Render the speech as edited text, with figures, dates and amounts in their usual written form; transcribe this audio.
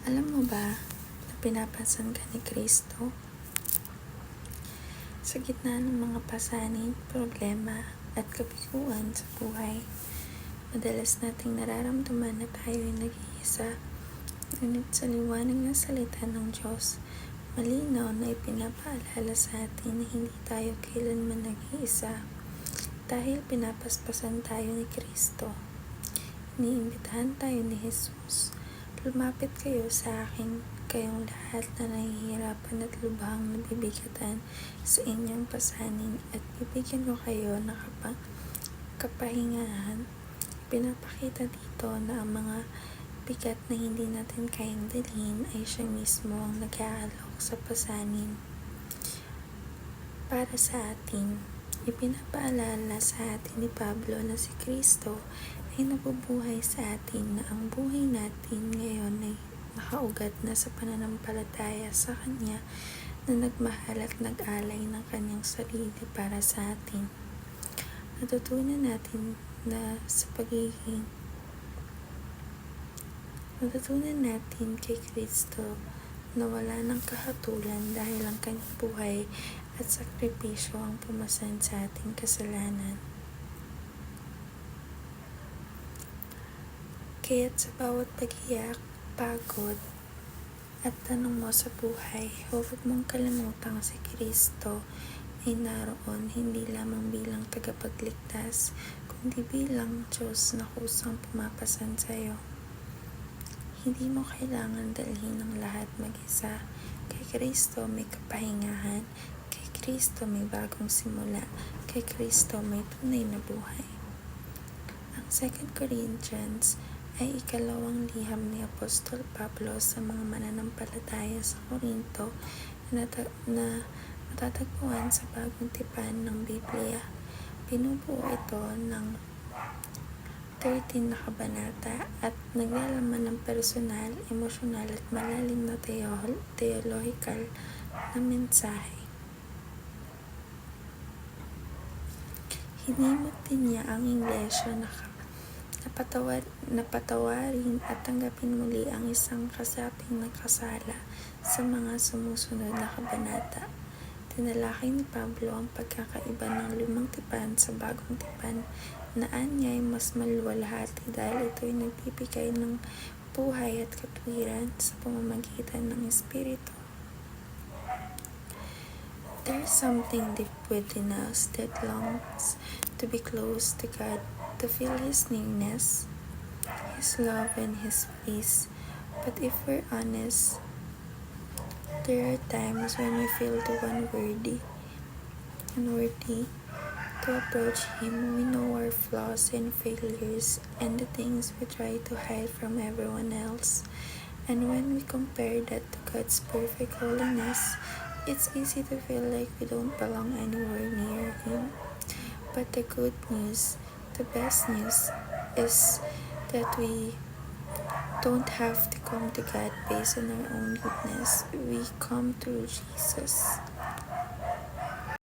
Alam mo ba na pinapansin ka ni Kristo? Sa gitna ng mga pasanin, problema at kabiguan sa buhay, madalas nating nararamdaman na tayo ay nag-iisa. Ngunit sa liwanag ng salita ng Diyos, malinaw na ipinapaalala sa atin na hindi tayo kailanman nag-iisa dahil pinapaspasan tayo ni Kristo. Iniimbitahan tayo ni Jesus. Lumapit kayo sa akin, kayong lahat na nahihirapan at lubhang nabibigatan sa inyong pasanin, at bibigyan ko kayo ng kapahingahan. Pinapakita dito na ang mga bigat na hindi natin kayang dalhin ay siya mismo ang nag-aalok sa pasanin para sa atin. Ipinapaalala sa atin ni Pablo na si Kristo ay nabubuhay sa atin, na ang buhay natin ngayon ay nakaugat na sa pananampalataya sa Kanya na nagmahal at nag-alay ng Kanyang sarili para sa atin. Natutunan natin kay Kristo na wala ng kahatulan dahil ang Kanyang buhay at sakripisyo ang pumasan sa ating kasalanan. Kaya't sa bawat pag-iyak, pagod, at tanong mo sa buhay, huwag mong kalimutang si Kristo ay naroon hindi lamang bilang tagapagligtas, kundi bilang Diyos na kusang pumapasan sa iyo. Hindi mo kailangan dalhin ang lahat mag-isa. Kay Kristo may kapahingahan, kay Kristo may bagong simula, kay Kristo may tunay na buhay. Ang 2 Corinthians ay ikalawang liham ni Apostol Pablo sa mga mananampalataya sa Corinto na matatagpuan sa bagong tipan ng Biblia. Binubuo ito ng 13 na kabanata at naglalaman ng personal, emosyonal at malalim na theological na mensahe. Hinimok din niya ang Iglesia na patawarin at tanggapin muli ang isang kasaping nagkasala sa mga sumusunod na kabanata. Tinalakay ni Pablo ang pagkakaiba ng 5 tipan sa bagong tipan, na anya ay mas maluwalhati dahil ito ay nagbibigay ng buhay at katwiran sa pamamagitan ng Espiritu. There's something deep within us that longs to be close to God, to feel His nearness, His love, and His peace. But if we're honest, there are times when we feel unworthy to approach Him. We know our flaws and failures and the things we try to hide from everyone else. And when we compare that to God's perfect holiness, it's easy to feel like we don't belong anywhere near Him. But the good news, the best news, is that we don't have to come to God based on our own goodness. We come through Jesus.